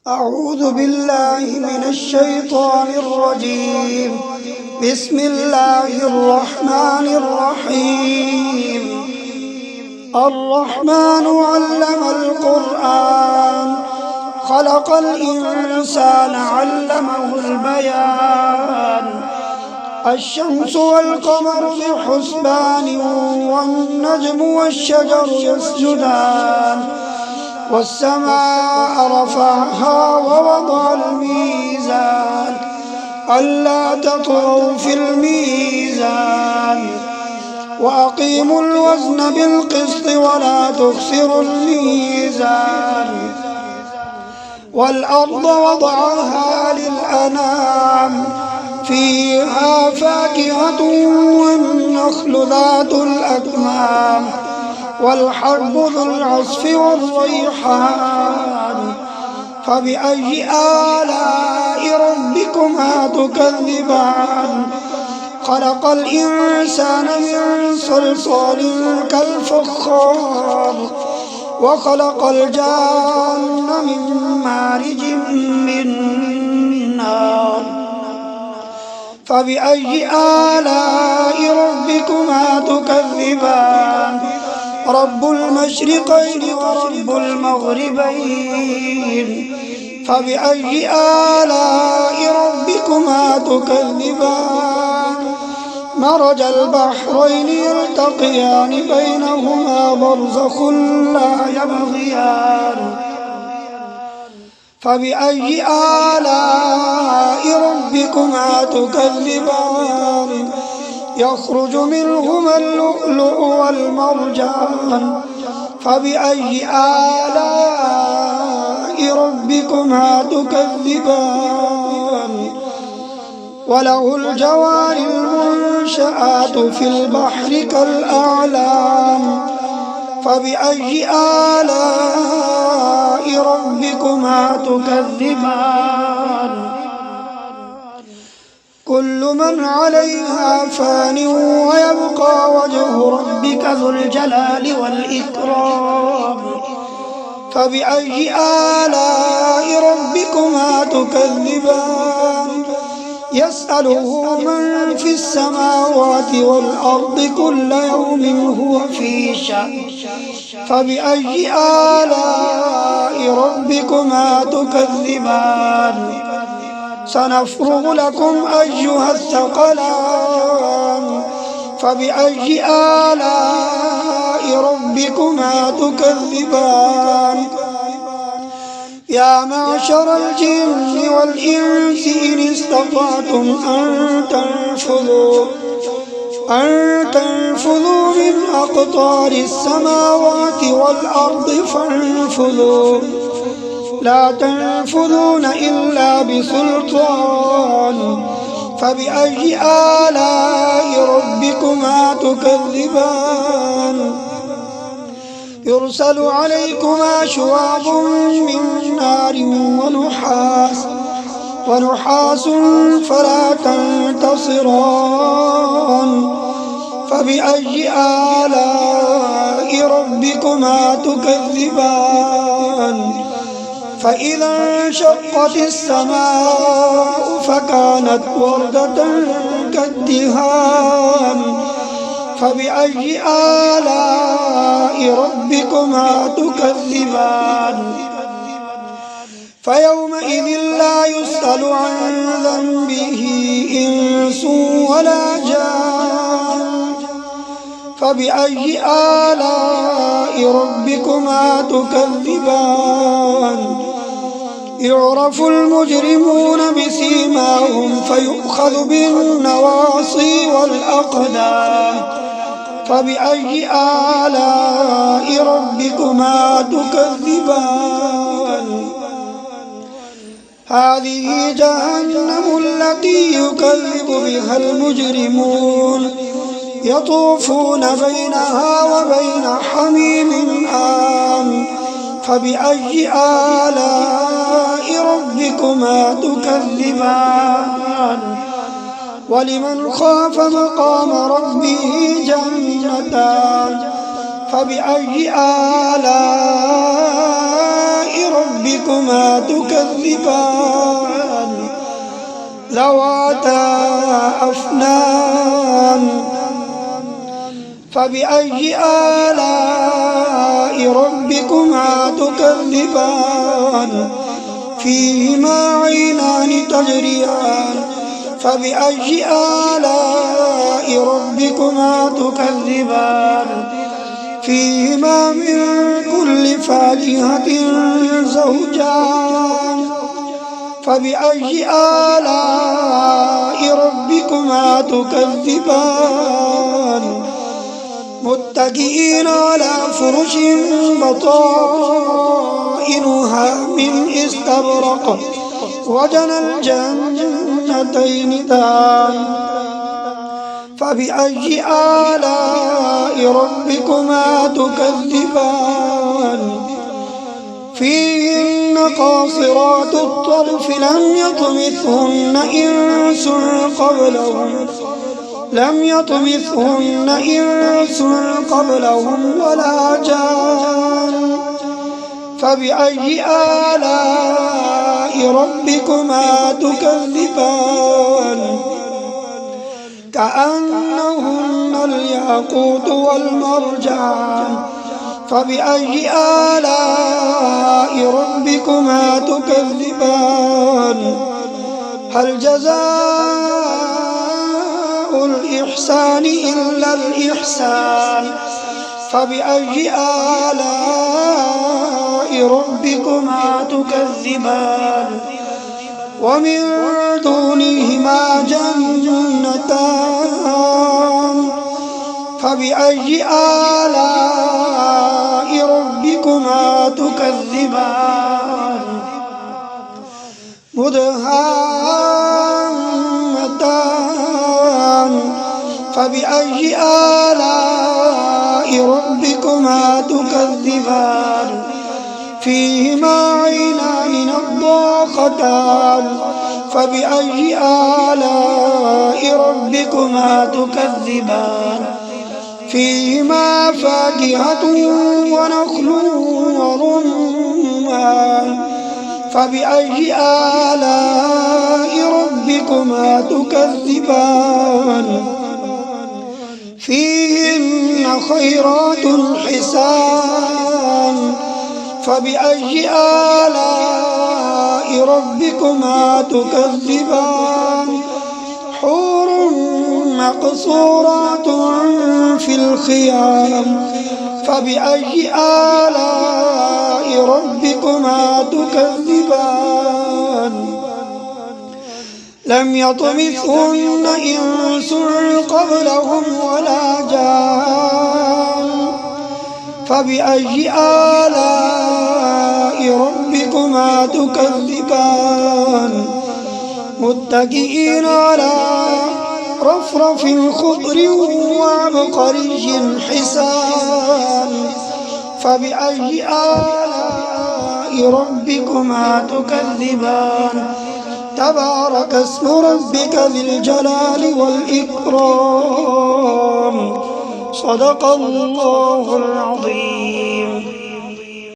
أعوذ بالله من الشيطان الرجيم. بسم الله الرحمن الرحيم. الرحمن علم القرآن، خلق الإنسان علمه البيان. الشمس والقمر بحسبان، والنجم والشجر يسجدان. والسماء رفعها ووضع الميزان، ألا تطغوا في الميزان. وأقيموا الوزن بالقسط ولا تخسروا الميزان. والأرض وضعها للأنام، فيها فاكهة والنخل ذات الأكمام، والحب ذو العصف والريحان. فبأي آلاء ربكما تكذبان؟ خلق الإنسان من صلصال كالفخار، وخلق الجان من مارج من نار. فبأي آلاء ربكما تكذبان؟ رب المشرقين ورب المغربين. فبأي آلاء ربكما تكذبان؟ مرج البحرين يلتقيان، بينهما برزخ لا يبغيان. فبأي آلاء ربكما تكذبان؟ يخرج منهما اللؤلؤ والمرجان. فبأي آلاء ربكما تكذبان؟ وله الجوار المنشآت في البحر كالأعلام. فبأي آلاء ربكما تكذبان؟ كل من عليها فان، ويبقى وجه ربك ذو الجلال والإكرام. فبأي آلاء ربكما تكذبان؟ يسأله من في السماوات والأرض، كل يوم هو في شأن. فبأي آلاء ربكما تكذبان؟ سنفرغ لكم أيها الثقلان. فبأي آلاء ربكما تكذبان؟ يا معشر الجن والإنس إن استطعتم أن تنفذوا من أقطار السماوات والأرض فانفذوا، لا تنفذون إلا بسلطان. فبأي آلاء ربكما تكذبان؟ يرسل عليكما شواظ من نار ونحاس فلا تنتصران. فبأي آلاء ربكما تكذبان؟ فإذا انشقت السماء فكانت وردة كالدهان. فبأي آلاء ربكما تكذبان؟ فيومئذ لا يسأل عن ذنبه إنس ولا جان. فبأي آلاء ربكما تكذبان؟ يعرف المجرمون بسيماهم، فيؤخذ بالنواصي والأقدام. فبأي آلاء ربكما تكذبان؟ هذه جهنم التي يكذب بها المجرمون، يطوفون بينها وبين حميم آن. فبأي آلاء ربكما تكذبان؟ ولمن خاف مقام ربه جنتان. فبأي آلاء ربكما تكذبان ذواتا أفنان فبأي آلاء ربكما تكذبان فيهما عينان تجريان فبأي آلاء ربكما تكذبان فيهما من كل فاكهة زوجان فبأي آلاء ربكما تكذبان متكئين على فرش بطائنها من استبرق وجنى الجنتين دان فبأي آلاء ربكما تكذبان فيهن قاصرات الطرف لم يطمثهن إنس قبلهم ولا جان فبأي آلاء ربكما تكذبان كأنهن الياقوت والمرجان فبأي آلاء ربكما تكذبان هل جزاء الإحسان إلا الإحسان فبأي آلاء ربكما تكذبان ومن دونهما جنتان فبأي آلاء ربكما تكذبان مدهامتان فبأي آلاء ربكما تكذبان فيهما عينان نضاختان فبأي آلاء ربكما تكذبان فيهما فاكهة ونخل ورمان فبأي آلاء ربكما تكذبان فيهن خيرات حسان فبأي آلاء ربكما تكذبان حور مقصورات في الخيام فبأي آلاء ربكما تكذبان لم يطمثهن إنس قبلهم ولا جان فبأي آلاء ربكما تكذبان متكئين على رفرف خضر وعبقري حسان فبأي آلاء ربكما تكذبان تبارك اسم ربك ذي الجلال والإكرام صدق الله العظيم.